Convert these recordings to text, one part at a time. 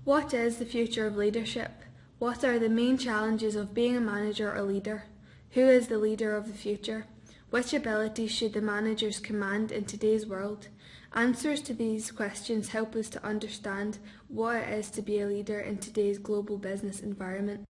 What is the future of leadership? What are the main challenges of being a manager or leader? Who is the leader of the future? Which abilities should the managers command in today's world? Answers to these questions help us to understand what it is to be a leader in today's global business environment.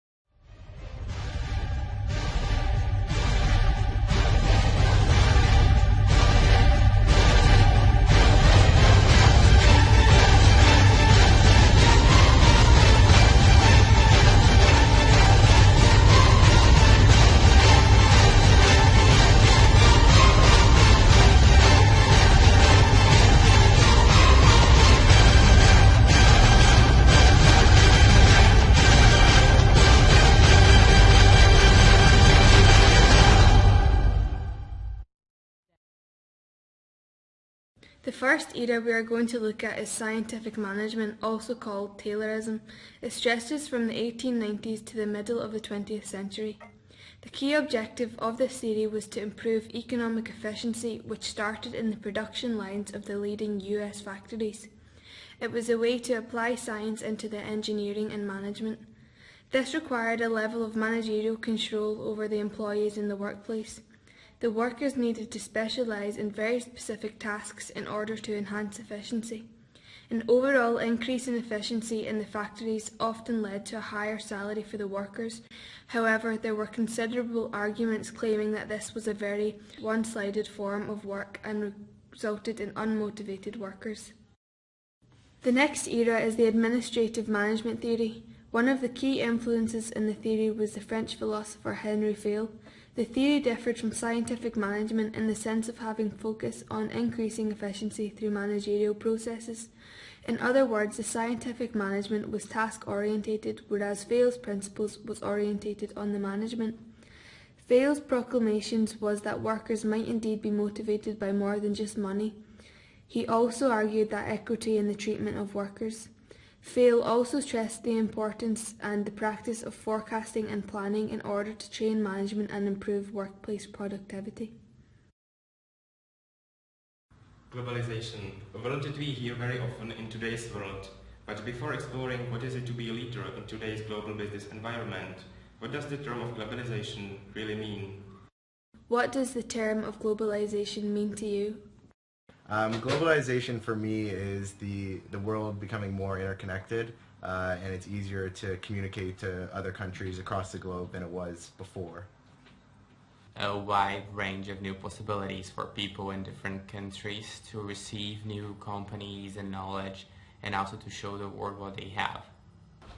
The first era we are going to look at is scientific management, also called Taylorism. It stretches from the 1890s to the middle of the 20th century. The key objective of this theory was to improve economic efficiency, which started in the production lines of the leading US factories. It was a way to apply science into the engineering and management. This required a level of managerial control over the employees in the workplace. The workers needed to specialise in very specific tasks in order to enhance efficiency. An overall increase in efficiency in the factories often led to a higher salary for the workers. However, there were considerable arguments claiming that this was a very one-sided form of work and resulted in unmotivated workers. The next era is the administrative management theory. One of the key influences in the theory was the French philosopher Henri Fayol. The theory differed from scientific management in the sense of having focus on increasing efficiency through managerial processes. In other words, the scientific management was task-orientated, whereas Fayol's principles was orientated on the management. Fayol's proclamations was that workers might indeed be motivated by more than just money. He also argued that equity in the treatment of workers. Fayol also stressed the importance and the practice of forecasting and planning in order to train management and improve workplace productivity. Globalization, a word that we hear very often in today's world. But before exploring what is it to be a leader in today's global business environment, what does the term of globalization really mean? What does the term of globalization mean to you? Globalization for me is the world becoming more interconnected, and it's easier to communicate to other countries across the globe than it was before. A wide range of new possibilities for people in different countries to receive new companies and knowledge, and also to show the world what they have.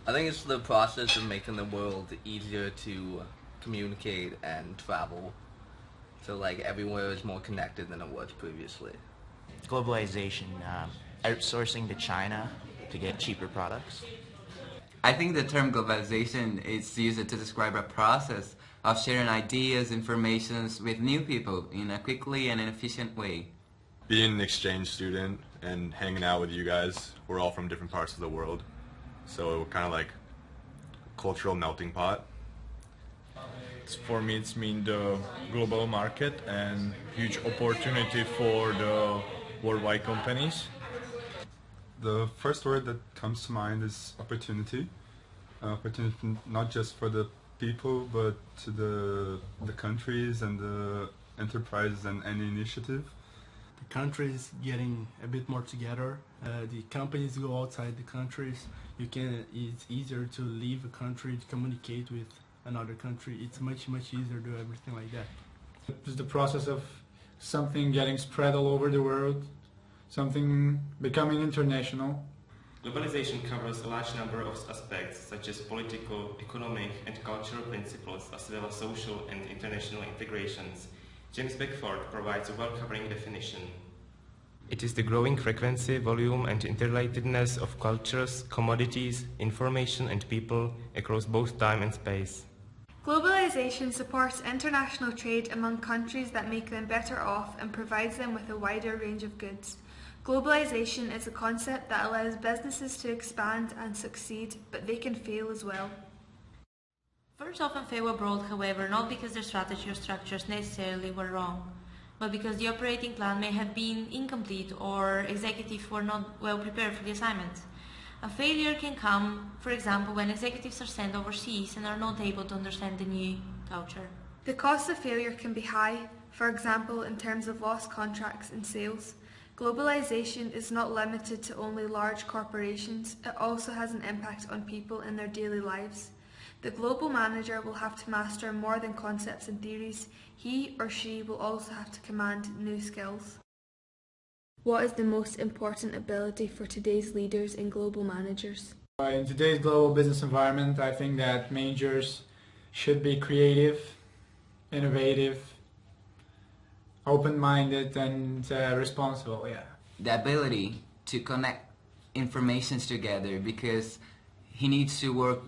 I think it's the process of making the world easier to communicate and travel, so like everywhere is more connected than it was previously. Globalization, outsourcing to China to get cheaper products. I think the term globalization is used to describe a process of sharing ideas, information with new people in a quickly and an efficient way. Being an exchange student and hanging out with you guys, we're all from different parts of the world, so kind of like a cultural melting pot. For me, it's mean the global market and huge opportunity for the worldwide companies. The first word that comes to mind is opportunity. Opportunity not just for the people, but to the countries and the enterprises and any initiative. The countries getting a bit more together. The companies go outside the countries. It's easier to leave a country to communicate with another country. It's much easier to do everything like that. It's the process of something getting spread all over the world, something becoming international. Globalization covers a large number of aspects such as political, economic and cultural principles as well as social and international integrations. James Beckford provides a well-covering definition. It is the growing frequency, volume and interrelatedness of cultures, commodities, information and people across both time and space. Globalization supports international trade among countries that make them better off and provides them with a wider range of goods. Globalization is a concept that allows businesses to expand and succeed, but they can fail as well. Firms often fail abroad, however, not because their strategy or structures necessarily were wrong, but because the operating plan may have been incomplete or executives were not well prepared for the assignment. A failure can come, for example, when executives are sent overseas and are not able to understand the new culture. The cost of failure can be high, for example in terms of lost contracts and sales. Globalization is not limited to only large corporations, it also has an impact on people in their daily lives. The global manager will have to master more than concepts and theories, he or she will also have to command new skills. What is the most important ability for today's leaders and global managers? In today's global business environment, I think that managers should be creative, innovative, open-minded and responsible, yeah. The ability to connect informations together, because he needs to work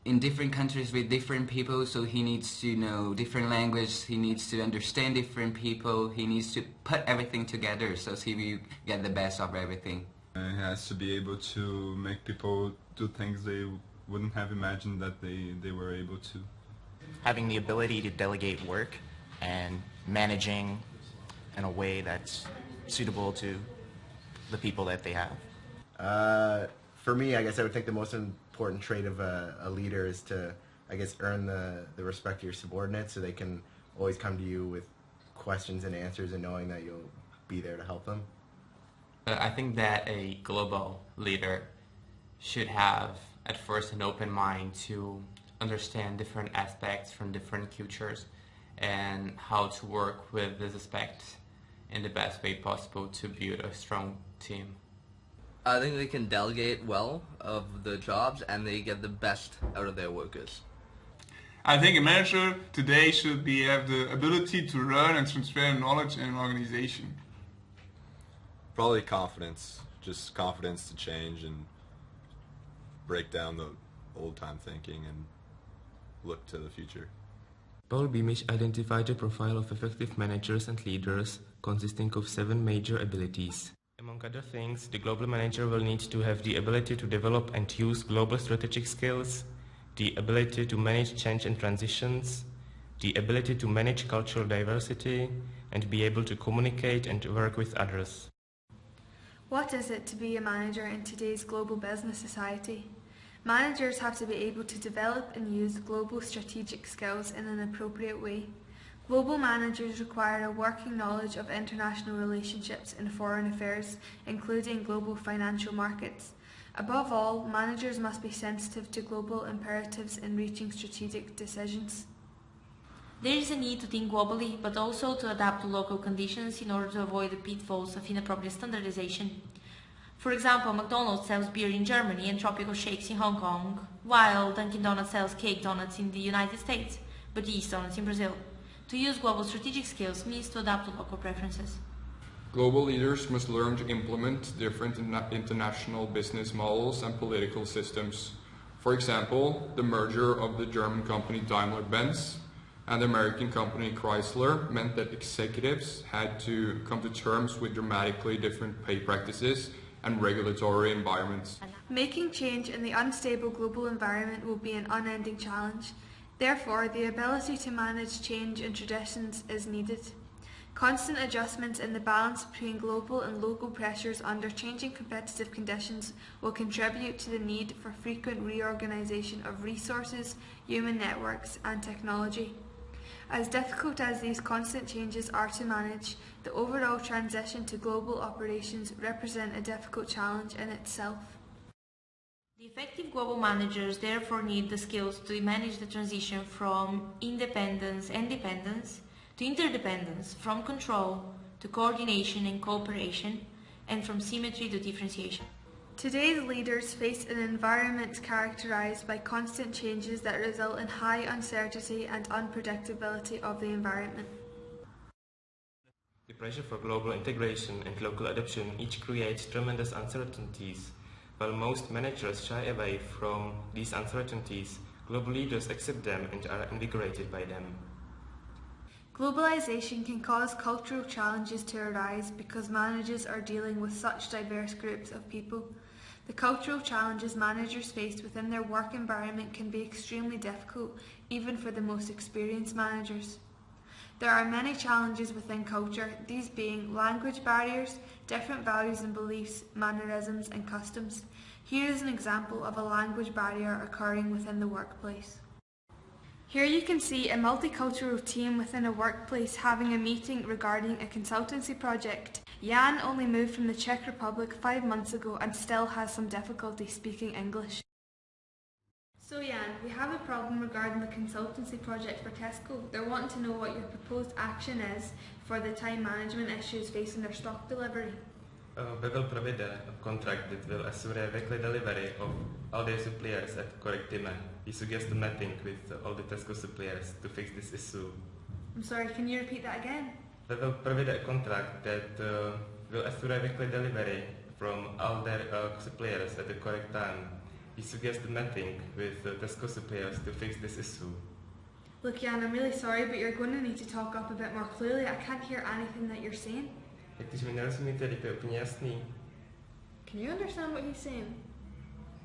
in different countries with different people, so he needs to know different language, he needs to understand different people, he needs to put everything together so he will get the best of everything. He has to be able to make people do things they wouldn't have imagined that they were able to. Having the ability to delegate work and managing in a way that's suitable to the people that they have. For me, I guess I would think the most important trait of a leader is to, I guess, earn the respect of your subordinates so they can always come to you with questions and answers and knowing that you'll be there to help them. I think that a global leader should have at first an open mind to understand different aspects from different cultures and how to work with these aspects in the best way possible to build a strong team. I think they can delegate well of the jobs and they get the best out of their workers. I think a manager today should have the ability to learn and transfer knowledge in an organization. Probably confidence, just confidence to change and break down the old-time thinking and look to the future. Paul Beamish identified a profile of effective managers and leaders consisting of 7 major abilities. Among other things, the global manager will need to have the ability to develop and use global strategic skills, the ability to manage change and transitions, the ability to manage cultural diversity, and be able to communicate and work with others. What is it to be a manager in today's global business society? Managers have to be able to develop and use global strategic skills in an appropriate way. Global managers require a working knowledge of international relationships and foreign affairs, including global financial markets. Above all, managers must be sensitive to global imperatives in reaching strategic decisions. There is a need to think globally, but also to adapt to local conditions in order to avoid the pitfalls of inappropriate standardization. For example, McDonald's sells beer in Germany and tropical shakes in Hong Kong, while Dunkin' Donuts sells cake donuts in the United States, but yeast donuts in Brazil. To use global strategic skills means to adapt to local preferences. Global leaders must learn to implement different international business models and political systems. For example, the merger of the German company Daimler-Benz and the American company Chrysler meant that executives had to come to terms with dramatically different pay practices and regulatory environments. Making change in the unstable global environment will be an unending challenge. Therefore, the ability to manage change in traditions is needed. Constant adjustments in the balance between global and local pressures under changing competitive conditions will contribute to the need for frequent reorganisation of resources, human networks and technology. As difficult as these constant changes are to manage, the overall transition to global operations represent a difficult challenge in itself. The effective global managers therefore need the skills to manage the transition from independence and dependence to interdependence, from control to coordination and cooperation, and from symmetry to differentiation. Today's leaders face an environment characterized by constant changes that result in high uncertainty and unpredictability of the environment. The pressure for global integration and local adoption each creates tremendous uncertainties. While most managers shy away from these uncertainties, global leaders accept them and are invigorated by them. Globalization can cause cultural challenges to arise because managers are dealing with such diverse groups of people. The cultural challenges managers face within their work environment can be extremely difficult, even for the most experienced managers. There are many challenges within culture, these being language barriers, different values and beliefs, mannerisms and customs. Here is an example of a language barrier occurring within the workplace. Here you can see a multicultural team within a workplace having a meeting regarding a consultancy project. Jan only moved from the Czech Republic 5 months ago and still has some difficulty speaking English. So Jan, we have a problem regarding the consultancy project for Tesco. They're wanting to know what your proposed action is for the time management issues facing their stock delivery. We will provide a contract that will assure weekly delivery of all their suppliers at correct time. We suggest a meeting with all the Tesco suppliers to fix this issue. I'm sorry, can you repeat that again? We will provide a contract that will assure weekly delivery from all their suppliers at the correct time. We suggest a meeting with Tesco suppliers to fix this issue. Look Jan, I'm really sorry, but you're going to need to talk up a bit more clearly. I can't hear anything that you're saying. Když mi nerozumíte, je to úplně jasný. Can you understand what he's saying?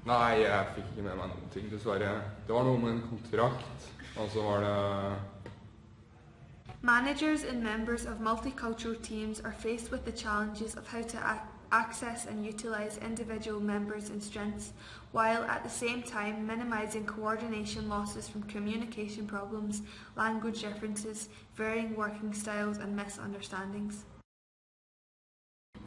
Nei, jeg fikk ikke med meg noen ting, dessverre. Det var noe med en kontrakt, og så var det... Managers and members of multicultural teams are faced with the challenges of how to access and utilize individual members and strengths, while at the same time minimizing coordination losses from communication problems, language differences, varying working styles and misunderstandings.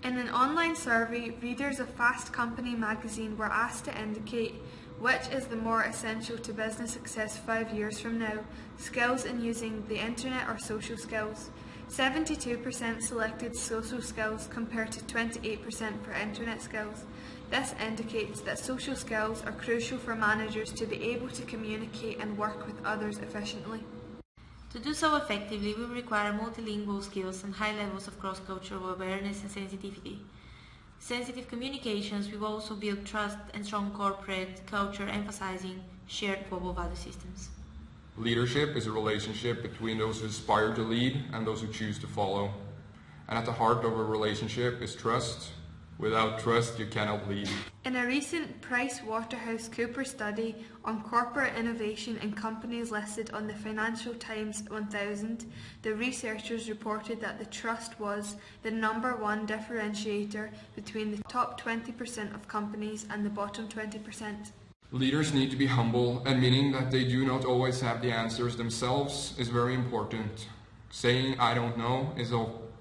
In an online survey, readers of Fast Company magazine were asked to indicate which is the more essential to business success 5 years from now, skills in using the internet or social skills. 72% selected social skills compared to 28% for internet skills. This indicates that social skills are crucial for managers to be able to communicate and work with others efficiently. To do so effectively, we require multilingual skills and high levels of cross-cultural awareness and sensitivity. Sensitive communications will also build trust and strong corporate culture emphasizing shared global value systems. Leadership is a relationship between those who aspire to lead and those who choose to follow. And at the heart of a relationship is trust. Without trust, you cannot lead. In a recent PricewaterhouseCoopers study on corporate innovation in companies listed on the Financial Times 1000, the researchers reported that the trust was the #1 differentiator between the top 20% of companies and the bottom 20%. Leaders need to be humble, admitting that they do not always have the answers themselves is very important. Saying "I don't know" is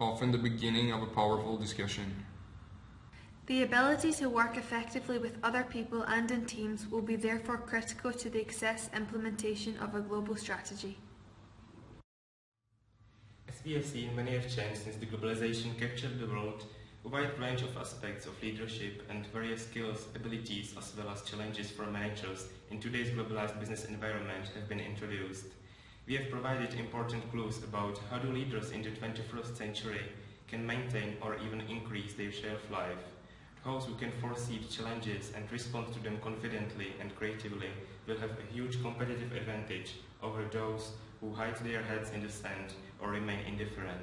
often the beginning of a powerful discussion. The ability to work effectively with other people and in teams will be therefore critical to the success implementation of a global strategy. As we have seen, many have changed since the globalization captured the world. A wide range of aspects of leadership and various skills, abilities, as well as challenges for managers in today's globalized business environment have been introduced. We have provided important clues about how do leaders in the 21st century can maintain or even increase their shelf life. Those who can foresee the challenges and respond to them confidently and creatively will have a huge competitive advantage over those who hide their heads in the sand or remain indifferent.